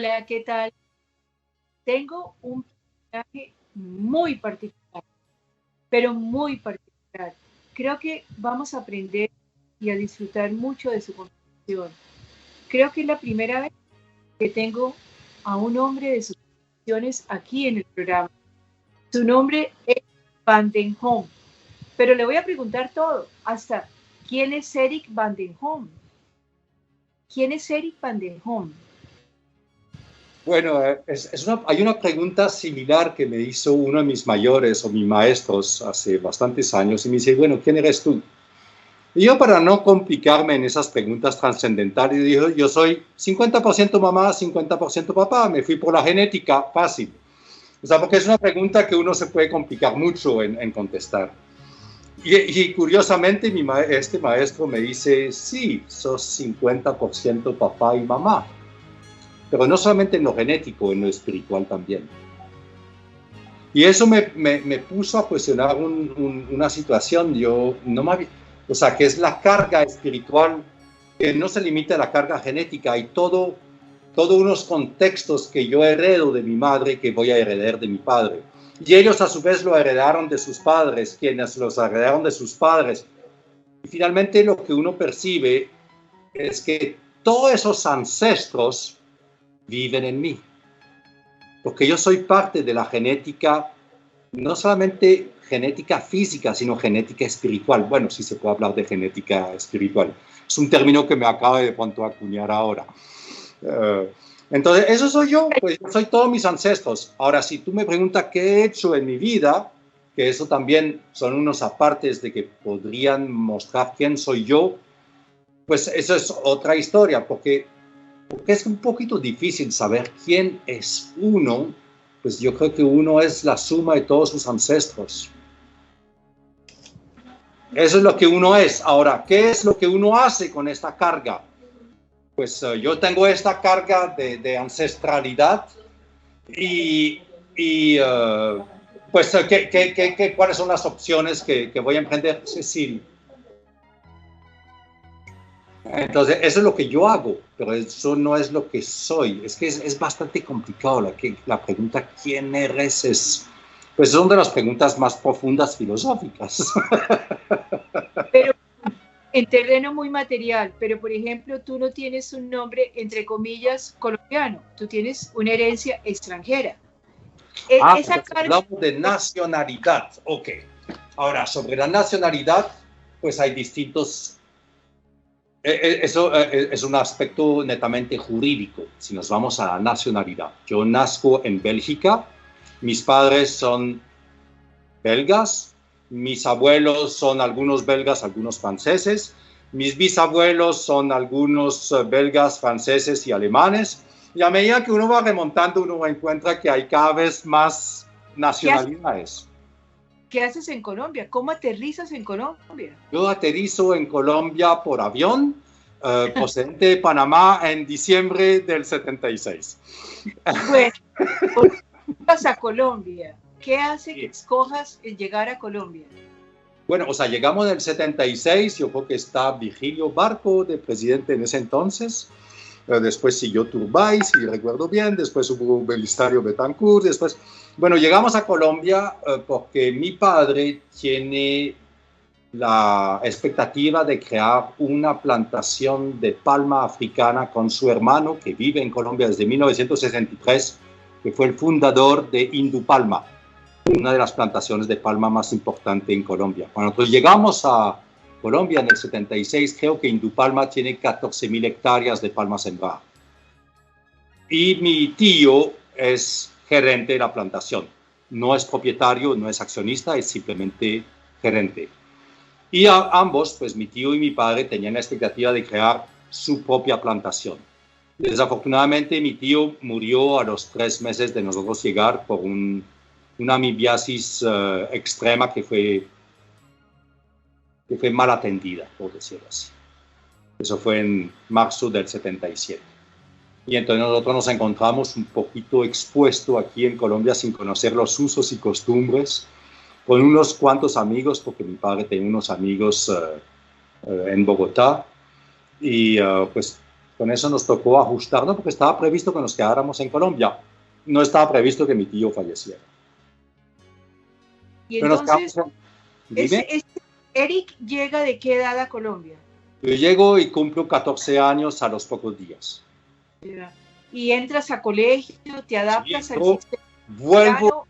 Hola, ¿qué tal? Tengo un personaje muy particular, pero muy particular. Creo que vamos a aprender y a disfrutar mucho de su conversación. Creo que es la primera vez que tengo a un hombre de sus convicciones aquí en el programa. Su nombre es Van den Hom, pero le voy a preguntar todo, hasta ¿quién es Eric Van den Hom? ¿Quién es Eric Van den Hom? Bueno, hay una pregunta similar que me hizo uno de mis mayores o mis maestros hace bastantes años y me dice, bueno, ¿quién eres tú? Y yo, para no complicarme en esas preguntas trascendentales, dije, yo soy 50% mamá, 50% papá, me fui por la genética, fácil. O sea, porque es una pregunta que uno se puede complicar mucho en contestar. Y curiosamente, este maestro me dice, sí, sos 50% papá y mamá, pero no solamente en lo genético, en lo espiritual también. Y eso me puso a cuestionar una situación, o sea, que es la carga espiritual, que no se limita a la carga genética, hay todos unos contextos que yo heredo de mi madre que voy a heredar de mi padre. Y ellos a su vez lo heredaron de sus padres, quienes los heredaron de sus padres. Y finalmente lo que uno percibe es que todos esos ancestros viven en mí. Porque yo soy parte de la genética, no solamente genética física, sino genética espiritual. Bueno, sí se puede hablar de genética espiritual. Es un término que me acaba de pronto acuñar ahora. Entonces, eso soy yo, pues yo soy todos mis ancestros. Ahora, si tú me preguntas qué he hecho en mi vida, que eso también son unos apartes de que podrían mostrar quién soy yo, pues eso es otra historia, porque es un poquito difícil saber quién es uno, pues yo creo que uno es la suma de todos sus ancestros. Eso es lo que uno es. Ahora, ¿qué es lo que uno hace con esta carga? Pues yo tengo esta carga de ancestralidad pues, ¿cuáles son las opciones que voy a emprender? Cecil. Entonces, eso es lo que yo hago, pero eso no es lo que soy. Es que es bastante complicado la pregunta ¿quién eres? Pues son de las preguntas más profundas filosóficas. Pero en terreno muy material, pero por ejemplo, tú no tienes un nombre, entre comillas, colombiano, tú tienes una herencia extranjera. Esa carga... Hablamos de nacionalidad, ok. Ahora, sobre la nacionalidad, pues hay distintos... Eso es un aspecto netamente jurídico, si nos vamos a la nacionalidad. Yo nazco en Bélgica, mis padres son belgas, mis abuelos son algunos belgas, algunos franceses, mis bisabuelos son algunos belgas, franceses y alemanes, y a medida que uno va remontando, uno encuentra que hay cada vez más nacionalidades. ¿Qué haces en Colombia? ¿Cómo aterrizas en Colombia? Yo aterrizo en Colombia por avión, procedente de Panamá en diciembre del 76. Bueno, vas a Colombia. ¿Qué hace que escojas llegar a Colombia? Bueno, o sea, llegamos en el 76, yo creo que está Vigilio Barco de presidente en ese entonces. Después siguió Turbay, si recuerdo bien, después hubo Belisario Betancourt, después... Bueno, llegamos a Colombia porque mi padre tiene la expectativa de crear una plantación de palma africana con su hermano, que vive en Colombia desde 1963, que fue el fundador de Indupalma, una de las plantaciones de palma más importante en Colombia. Cuando nosotros llegamos a Colombia en el 76, creo que Indupalma tiene 14.000 hectáreas de palma sembrada. Y mi tío es gerente de la plantación. No es propietario, no es accionista, es simplemente gerente. Y ambos, pues mi tío y mi padre, tenían la expectativa de crear su propia plantación. Desafortunadamente, mi tío murió a los 3 meses de nosotros llegar por una amibiasis extrema que fue mal atendida, por decirlo así. Eso fue en marzo del 77. Y entonces nosotros nos encontramos un poquito expuestos aquí en Colombia sin conocer los usos y costumbres, con unos cuantos amigos, porque mi padre tenía unos amigos en Bogotá, y pues Con eso nos tocó ajustarnos porque estaba previsto que nos quedáramos en Colombia. No estaba previsto que mi tío falleciera. Y Pero nos entonces, quedamos Dime. Eric llega ¿de qué edad a Colombia? Yo llego y cumplo 14 años a los pocos días. Y entras a colegio, te adaptas Sí, al sistema. Vuelvo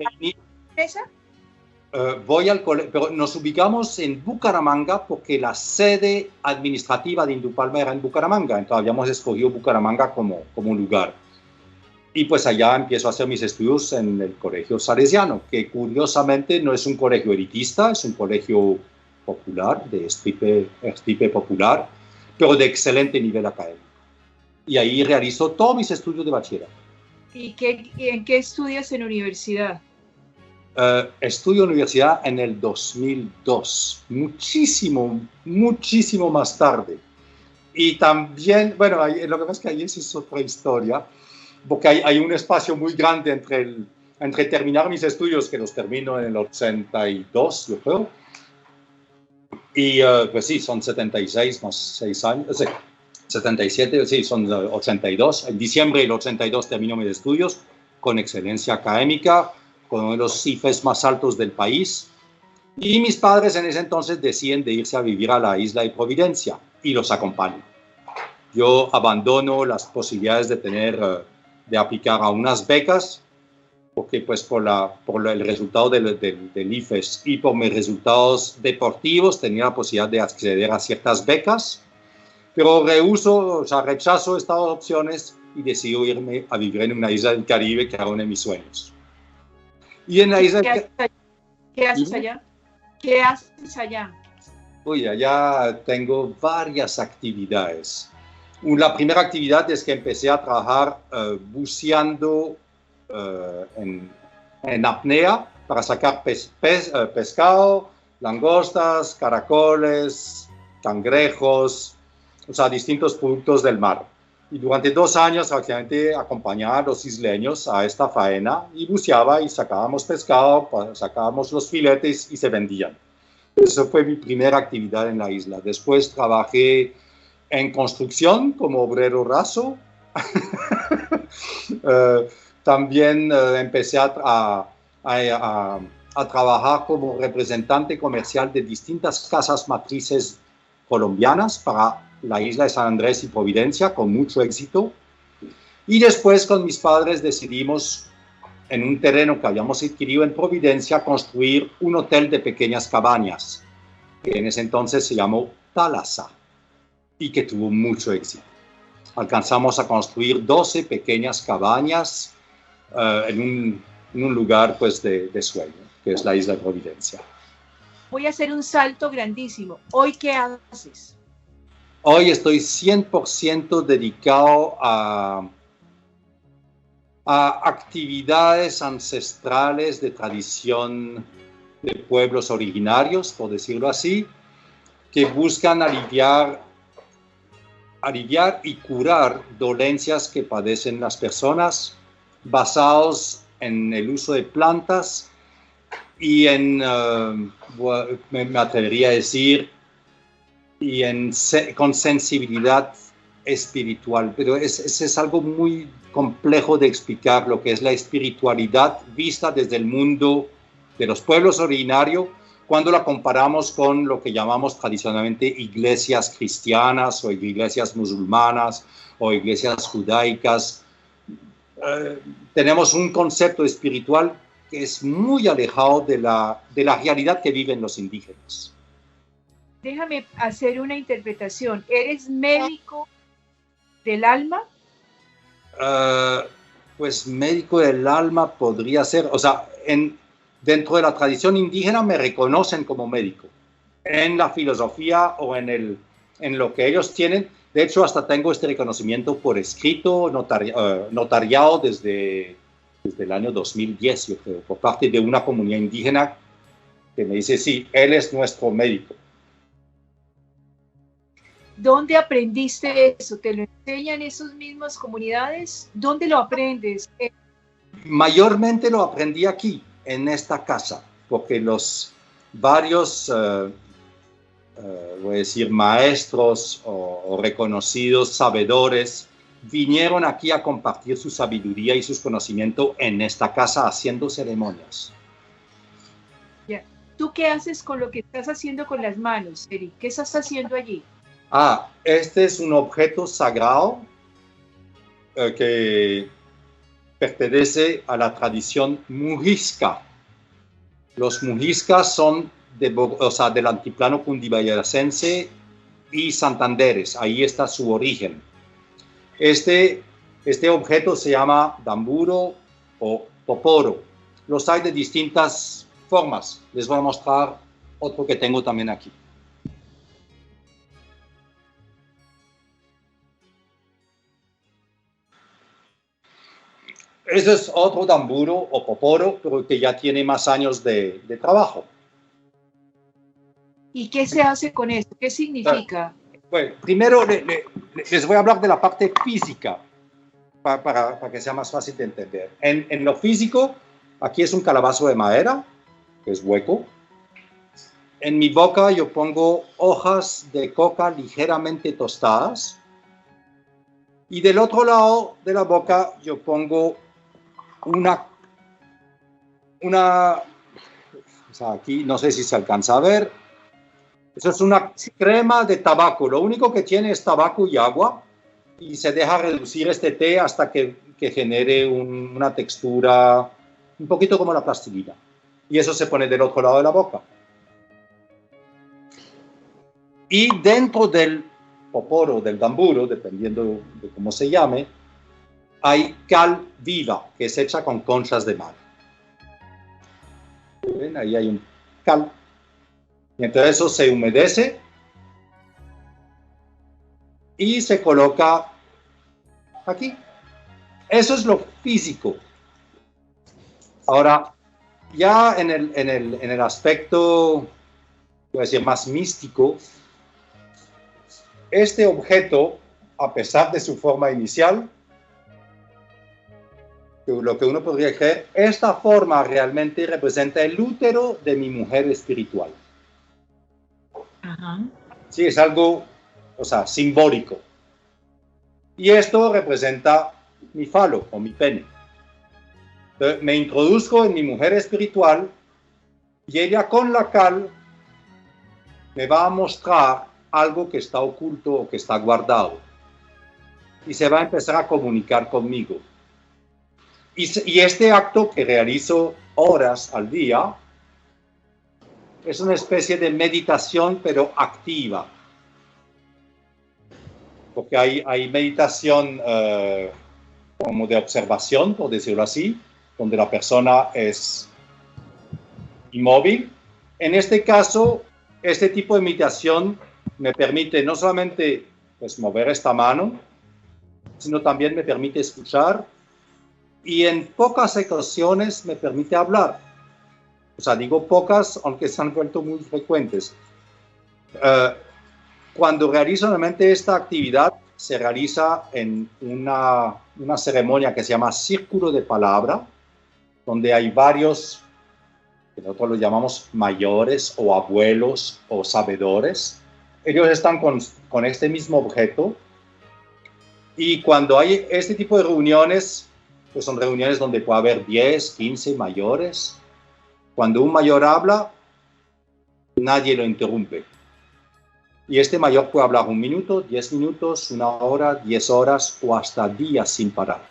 voy al colegio, pero nos ubicamos en Bucaramanga porque la sede administrativa de Indupalma era en Bucaramanga, entonces habíamos escogido Bucaramanga como lugar. Y pues allá empiezo a hacer mis estudios en el Colegio Salesiano, que curiosamente no es un colegio elitista, es un colegio popular, de estirpe popular, pero de excelente nivel académico. Y ahí realizo todos mis estudios de bachillerato. ¿Y en qué estudias en universidad? Estudio universidad en el 2002, muchísimo más tarde. Y también, bueno, lo que pasa es que ahí es otra historia, porque hay un espacio muy grande entre terminar mis estudios, que los termino en el 82, yo creo, y pues sí, son 76 más 6 años, 77, sí, son 82. En diciembre del 82 termino mis estudios con excelencia académica, con uno de los CIFES más altos del país. Y mis padres en ese entonces deciden de irse a vivir a la isla de Providencia y los acompaño. Yo abandono las posibilidades de aplicar a unas becas, porque pues por el resultado del IFES y por mis resultados deportivos tenía la posibilidad de acceder a ciertas becas, pero rechazo estas opciones y decido irme a vivir en una isla del Caribe, que era uno de mis sueños. Y en la isla ¿Qué haces allá? ¿Qué haces allá? Uy, allá tengo varias actividades. La primera actividad es que empecé a trabajar buceando en apnea para sacar pescado, langostas, caracoles, cangrejos, o sea, distintos productos del mar. Y durante 2 años, prácticamente acompañaba a los isleños a esta faena y buceaba y sacábamos pescado, sacábamos los filetes y se vendían. Esa fue mi primera actividad en la isla. Después trabajé en construcción como obrero raso. También empecé a trabajar como representante comercial de distintas casas matrices colombianas para la isla de San Andrés y Providencia, con mucho éxito. Y después con mis padres decidimos, en un terreno que habíamos adquirido en Providencia, construir un hotel de pequeñas cabañas, que en ese entonces se llamó Thalassa, y que tuvo mucho éxito. Alcanzamos a construir 12 pequeñas cabañas en un lugar pues, de sueño, que es la isla de Providencia. Voy a hacer un salto grandísimo. ¿Hoy qué haces? Hoy estoy 100% dedicado a actividades ancestrales de tradición de pueblos originarios, por decirlo así, que buscan aliviar y curar dolencias que padecen las personas, basados en el uso de plantas y me atrevería a decir, con sensibilidad espiritual. Pero es algo muy complejo de explicar, lo que es la espiritualidad vista desde el mundo de los pueblos originarios, cuando la comparamos con lo que llamamos tradicionalmente iglesias cristianas o iglesias musulmanas o iglesias judaicas. Tenemos un concepto espiritual que es muy alejado de la realidad que viven los indígenas. Déjame hacer una interpretación. ¿Eres médico del alma? Pues médico del alma podría ser, o sea, dentro de la tradición indígena me reconocen como médico. En la filosofía o en lo que ellos tienen, de hecho hasta tengo este reconocimiento por escrito, notariado desde el año 2010, yo creo, por parte de una comunidad indígena que me dice, sí, él es nuestro médico. ¿Dónde aprendiste eso? ¿Te lo enseñan esas mismas comunidades? ¿Dónde lo aprendes? Mayormente lo aprendí aquí, en esta casa, porque los varios, voy a decir, maestros o o reconocidos sabedores vinieron aquí a compartir su sabiduría y sus conocimientos en esta casa haciendo ceremonias. Yeah. ¿Tú qué haces con lo que estás haciendo con las manos, Eric? ¿Qué estás haciendo allí? Este es un objeto sagrado que pertenece a la tradición mujisca. Los mujiscas son del altiplano cundiboyacense y santanderes. Ahí está su origen. Este objeto se llama damburo o poporo. Los hay de distintas formas. Les voy a mostrar otro que tengo también aquí. Ese es otro damburo o poporo, pero que ya tiene más años de trabajo. ¿Y qué se hace con esto? ¿Qué significa? Bueno, primero les voy a hablar de la parte física, para que sea más fácil de entender. En lo físico, aquí es un calabazo de madera, que es hueco. En mi boca yo pongo hojas de coca ligeramente tostadas. Y del otro lado de la boca yo pongo aquí no sé si se alcanza a ver. Eso es una crema de tabaco. Lo único que tiene es tabaco y agua. Y se deja reducir este té hasta que genere una textura un poquito como la plastilina. Y eso se pone del otro lado de la boca. Y dentro del poporo, del damburo, dependiendo de cómo se llame, hay cal viva, que es hecha con conchas de mar. ¿Ven? Ahí hay un cal. Y entonces eso se humedece y se coloca aquí. Eso es lo físico. Ahora, ya en el aspecto, voy a decir, más místico, este objeto, a pesar de su forma inicial, lo que uno podría creer, esta forma realmente representa el útero de mi mujer espiritual. Ajá. Sí, es algo, simbólico. Y esto representa mi falo o mi pene. Entonces, me introduzco en mi mujer espiritual y ella con la cal me va a mostrar algo que está oculto o que está guardado. Y se va a empezar a comunicar conmigo. Y este acto que realizo horas al día es una especie de meditación, pero activa. Porque hay meditación como de observación, por decirlo así, donde la persona es inmóvil. En este caso, este tipo de meditación me permite no solamente mover esta mano, sino también me permite escuchar y en pocas ocasiones me permite hablar. Digo pocas, aunque se han vuelto muy frecuentes. Cuando realizo realmente esta actividad, se realiza en una ceremonia que se llama Círculo de Palabra, donde hay varios, que nosotros los llamamos mayores o abuelos o sabedores. Ellos están con este mismo objeto. Y cuando hay este tipo de reuniones, pues son reuniones donde puede haber 10, 15 mayores. Cuando un mayor habla, nadie lo interrumpe. Y este mayor puede hablar 1 minuto, 10 minutos, 1 hora, 10 horas o hasta días sin parar.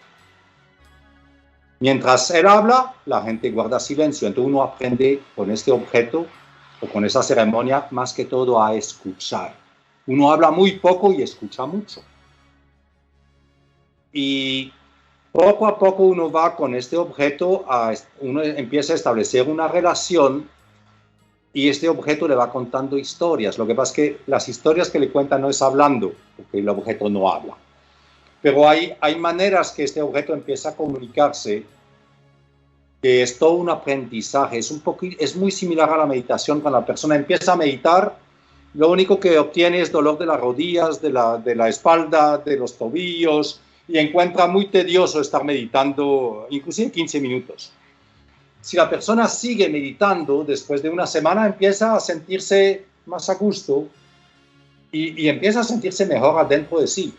Mientras él habla, la gente guarda silencio. Entonces uno aprende con este objeto o con esa ceremonia más que todo a escuchar. Uno habla muy poco y escucha mucho. Y poco a poco uno va con este objeto, uno empieza a establecer una relación y este objeto le va contando historias. Lo que pasa es que las historias que le cuentan no es hablando, porque el objeto no habla. Pero hay maneras que este objeto empieza a comunicarse, que es todo un aprendizaje. Es muy similar a la meditación. Cuando la persona empieza a meditar, lo único que obtiene es dolor de las rodillas, de la espalda, de los tobillos, y encuentra muy tedioso estar meditando, inclusive 15 minutos. Si la persona sigue meditando, después de una semana empieza a sentirse más a gusto y empieza a sentirse mejor adentro de sí.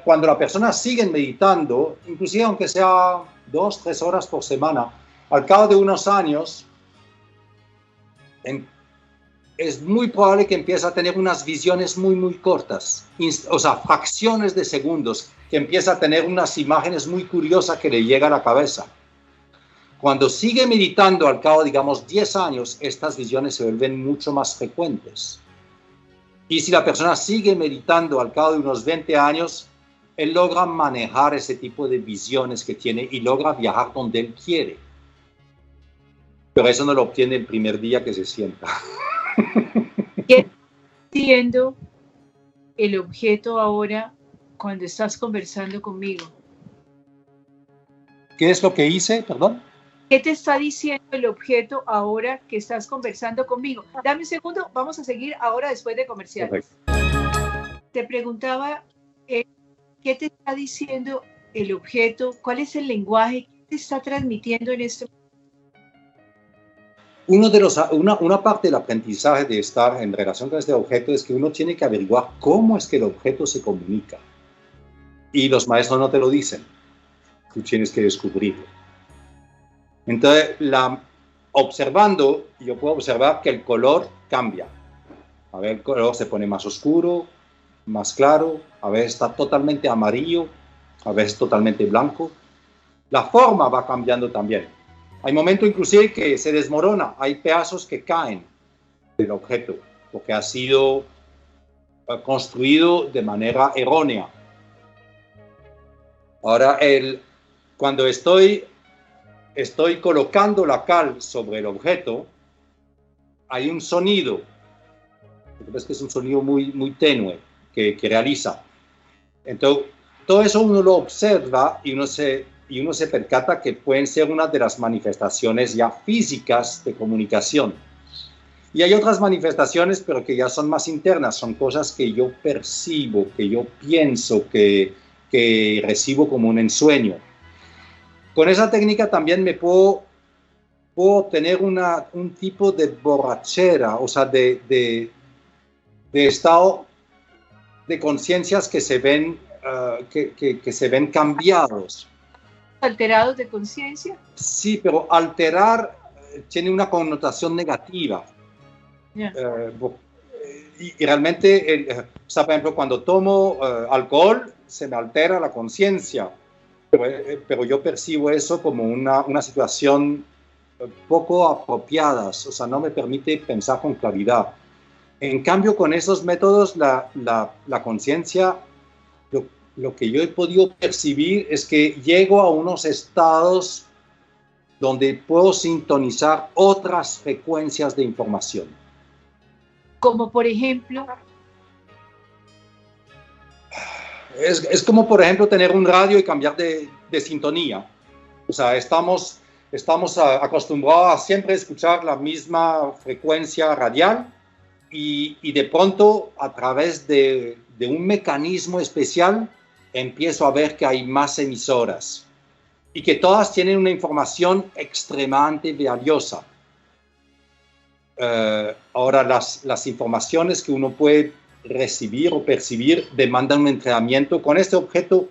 Cuando la persona sigue meditando, inclusive aunque sea 2, 3 horas por semana, al cabo de unos años, es muy probable que empiece a tener unas visiones muy, muy cortas, o sea, fracciones de segundos, que empieza a tener unas imágenes muy curiosas que le llegan a la cabeza. Cuando sigue meditando al cabo, digamos, 10 años, estas visiones se vuelven mucho más frecuentes. Y si la persona sigue meditando al cabo de unos 20 años, él logra manejar ese tipo de visiones que tiene y logra viajar donde él quiere. Pero eso no lo obtiene el primer día que se sienta. ¿Qué está diciendo el objeto ahora cuando estás conversando conmigo? ¿Qué es lo que hice? Perdón. ¿Qué te está diciendo el objeto ahora que estás conversando conmigo? Dame un segundo, vamos a seguir ahora después de comerciales. Perfecto. Te preguntaba, ¿qué te está diciendo el objeto? ¿Cuál es el lenguaje que te está transmitiendo en este momento? Una parte del aprendizaje de estar en relación con este objeto es que uno tiene que averiguar cómo es que el objeto se comunica. Y los maestros no te lo dicen. Tú tienes que descubrirlo. Entonces, observando, yo puedo observar que el color cambia. A ver, el color se pone más oscuro, más claro, a veces está totalmente amarillo, a veces totalmente blanco. La forma va cambiando también. Hay momentos inclusive que se desmorona, hay pedazos que caen del objeto, porque ha sido construido de manera errónea. Ahora, cuando estoy colocando la cal sobre el objeto, hay un sonido, que es un sonido muy, muy tenue que realiza. Entonces, todo eso uno lo observa y uno se percata que pueden ser una de las manifestaciones ya físicas de comunicación. Y hay otras manifestaciones, pero que ya son más internas, son cosas que yo percibo, que yo pienso, que recibo como un ensueño. Con esa técnica también me puedo obtener un tipo de borrachera, o sea, de estado de conciencias que se ven que se ven cambiados. ¿Alterados de conciencia? Sí, pero alterar tiene una connotación negativa. Yeah. Y realmente, o sea, por ejemplo, cuando tomo alcohol, se me altera la conciencia, pero yo percibo eso como una situación poco apropiada, o sea, no me permite pensar con claridad. En cambio, con esos métodos, la conciencia, lo que yo he podido percibir es que llego a unos estados donde puedo sintonizar otras frecuencias de información. Como por ejemplo... Es como, por ejemplo, tener un radio y cambiar de sintonía. O sea, estamos acostumbrados a siempre escuchar la misma frecuencia radial y de pronto, a través de un mecanismo especial, empiezo a ver que hay más emisoras y que todas tienen una información extremadamente valiosa. Ahora, las informaciones que uno puede recibir o percibir demandan un entrenamiento con este objeto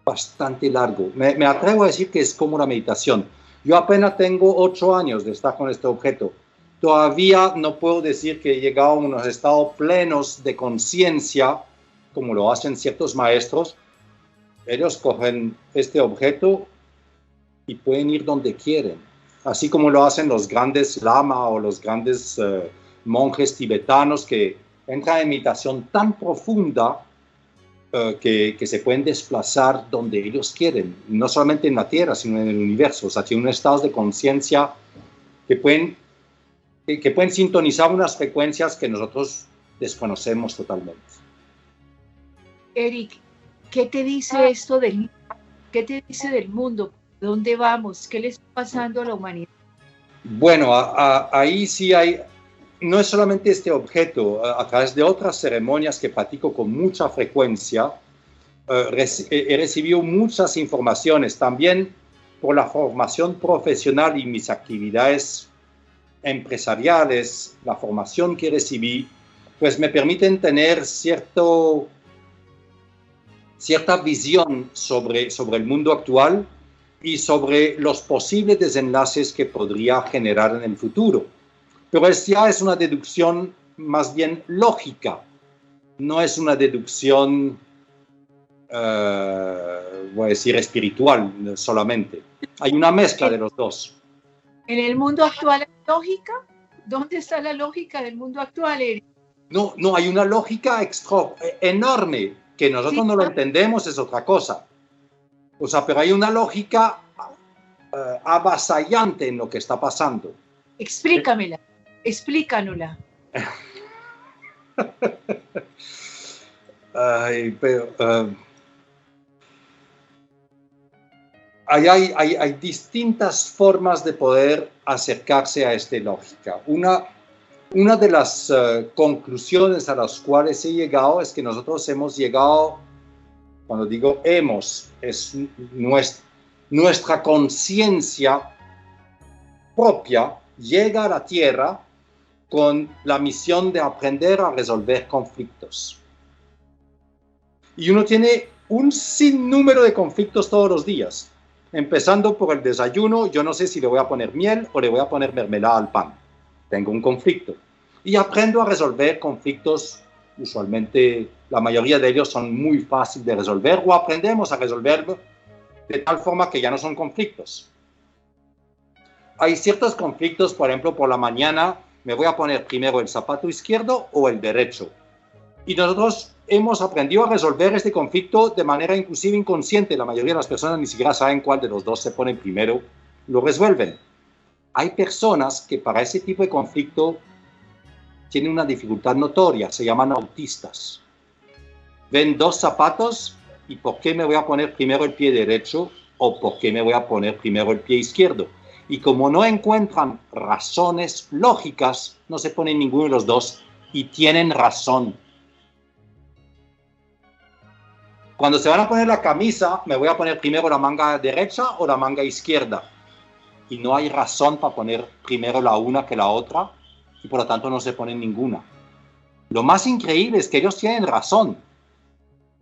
bastante largo. Me atrevo a decir que es como una meditación. Yo apenas tengo 8 años de estar con este objeto. Todavía no puedo decir que he llegado a unos estados plenos de conciencia, como lo hacen ciertos maestros. Ellos cogen este objeto y pueden ir donde quieren, así como lo hacen los grandes lamas o los grandes monjes tibetanos que entran en meditación tan profunda que se pueden desplazar donde ellos quieren, no solamente en la Tierra, sino en el universo. O sea, tienen estados de conciencia que pueden sintonizar unas frecuencias que nosotros desconocemos totalmente. Eric, ¿qué te dice esto qué te dice del mundo? ¿Dónde vamos? ¿Qué le está pasando a la humanidad? Bueno, ahí sí hay, no es solamente este objeto, a través de otras ceremonias que practico con mucha frecuencia, he recibido muchas informaciones, también por la formación profesional y mis actividades empresariales, la formación que recibí, pues me permiten tener cierta visión sobre el mundo actual y sobre los posibles desenlaces que podría generar en el futuro. Pero ya es una deducción más bien lógica, no es una deducción, voy a decir, espiritual solamente. Hay una mezcla de los dos. ¿En el mundo actual hay lógica? ¿Dónde está la lógica del mundo actual, Eric? No, hay una lógica enorme, que nosotros no lo entendemos, es otra cosa. O sea, pero hay una lógica avasallante en lo que está pasando. Explícamela, explícanosla. Hay distintas formas de poder acercarse a esta lógica. Una de las conclusiones a las cuales he llegado es que nosotros hemos llegado, cuando digo hemos, es nuestra conciencia propia llega a la Tierra con la misión de aprender a resolver conflictos. Y uno tiene un sinnúmero de conflictos todos los días, empezando por el desayuno. Yo no sé si le voy a poner miel o le voy a poner mermelada al pan. Tengo un conflicto. Y aprendo a resolver conflictos, usualmente la mayoría de ellos son muy fáciles de resolver, o aprendemos a resolverlo de tal forma que ya no son conflictos. Hay ciertos conflictos, por ejemplo, por la mañana me voy a poner primero el zapato izquierdo o el derecho. Y nosotros hemos aprendido a resolver este conflicto de manera inclusive inconsciente. La mayoría de las personas ni siquiera saben cuál de los dos se ponen primero, lo resuelven. Hay personas que para ese tipo de conflicto tienen una dificultad notoria, se llaman autistas. Ven dos zapatos y ¿por qué me voy a poner primero el pie derecho o por qué me voy a poner primero el pie izquierdo? Y como no encuentran razones lógicas, no se ponen ninguno de los dos y tienen razón. Cuando se van a poner la camisa, me voy a poner primero la manga derecha o la manga izquierda. Y no hay razón para poner primero la una que la otra, y por lo tanto no se ponen ninguna. Lo más increíble es que ellos tienen razón.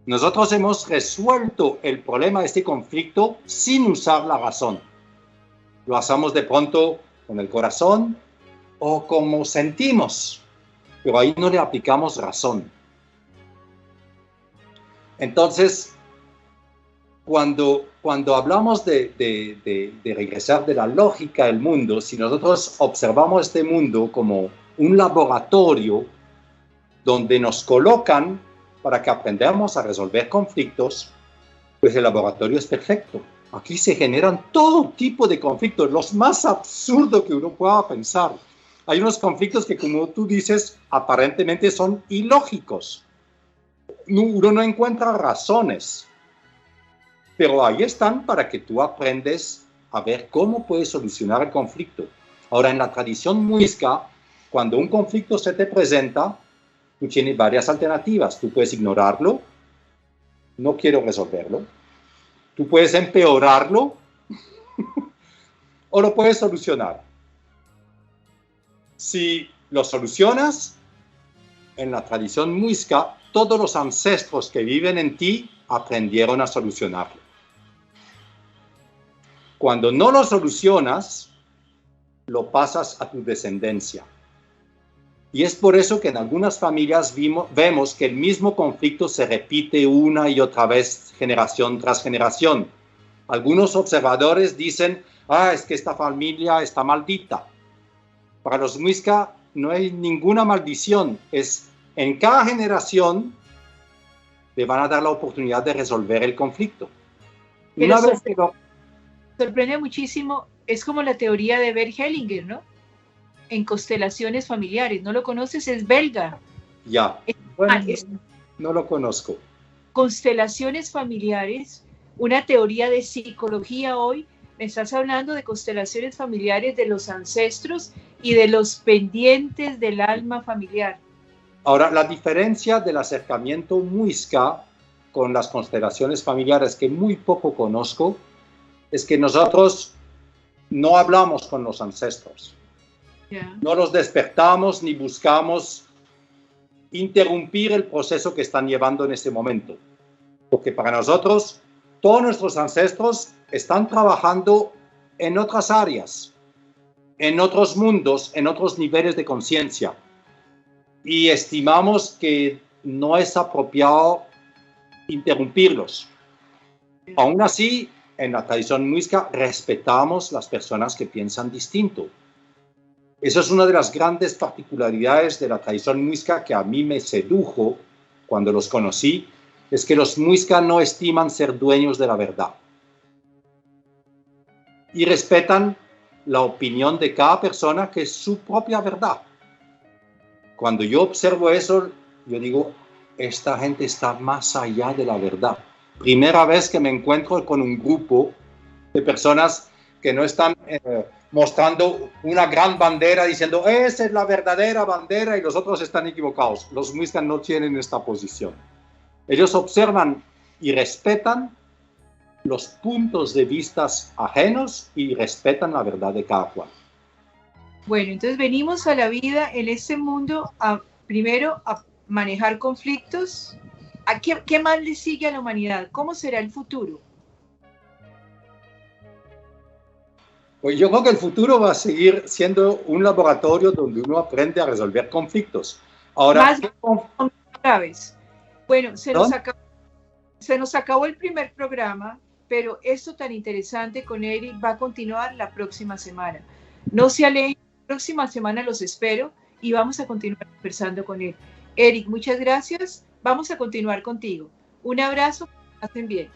Nosotros hemos resuelto el problema de este conflicto sin usar la razón. Lo hacemos de pronto con el corazón o como sentimos, pero ahí no le aplicamos razón. Entonces, cuando hablamos de regresar de la lógica del mundo, si nosotros observamos este mundo como un laboratorio donde nos colocan para que aprendamos a resolver conflictos, pues el laboratorio es perfecto. Aquí se generan todo tipo de conflictos, los más absurdos que uno pueda pensar. Hay unos conflictos que, como tú dices, aparentemente son ilógicos. Uno no encuentra razones, pero ahí están para que tú aprendes a ver cómo puedes solucionar el conflicto. Ahora, en la tradición muisca, cuando un conflicto se te presenta, tú tienes varias alternativas. Tú puedes ignorarlo, no quiero resolverlo. Tú puedes empeorarlo o lo puedes solucionar. Si lo solucionas, en la tradición muisca, todos los ancestros que viven en ti aprendieron a solucionarlo. Cuando no lo solucionas, lo pasas a tu descendencia. Y es por eso que en algunas familias vemos que el mismo conflicto se repite una y otra vez, generación tras generación. Algunos observadores dicen, es que esta familia está maldita. Para los muisca no hay ninguna maldición, es en cada generación le van a dar la oportunidad de resolver el conflicto. Una vez que lo... Sorprende muchísimo, es como la teoría de Bert Hellinger, ¿no? En constelaciones familiares, ¿no lo conoces? Es belga. Ya, bueno, no lo conozco. Constelaciones familiares, una teoría de psicología hoy. Me estás hablando de constelaciones familiares de los ancestros y de los pendientes del alma familiar. Ahora, la diferencia del acercamiento muisca con las constelaciones familiares, que muy poco conozco, es que nosotros no hablamos con los ancestros. Yeah. No los despertamos ni buscamos interrumpir el proceso que están llevando en este momento. Porque para nosotros, todos nuestros ancestros están trabajando en otras áreas, en otros mundos, en otros niveles de conciencia. Y estimamos que no es apropiado interrumpirlos. Aún así, en la tradición muisca respetamos las personas que piensan distinto. Eso es una de las grandes particularidades de la tradición muisca que a mí me sedujo cuando los conocí, es que los muisca no estiman ser dueños de la verdad. Y respetan la opinión de cada persona, que es su propia verdad. Cuando yo observo eso, yo digo, esta gente está más allá de la verdad. Primera vez que me encuentro con un grupo de personas que no están mostrando una gran bandera diciendo, esa es la verdadera bandera y los otros están equivocados. Los muiscas no tienen esta posición. Ellos observan y respetan los puntos de vista ajenos y respetan la verdad de cada cual. Bueno, entonces venimos a la vida en este mundo primero a manejar conflictos. ¿Qué más le sigue a la humanidad? ¿Cómo será el futuro? Pues yo creo que el futuro va a seguir siendo un laboratorio donde uno aprende a resolver conflictos. Ahora, más graves. Bueno, se nos acabó el primer programa, pero esto tan interesante con Eric va a continuar la próxima semana. No se alejen, la próxima semana los espero y vamos a continuar conversando con él. Eric, muchas gracias. Vamos a continuar contigo. Un abrazo, que pasen bien.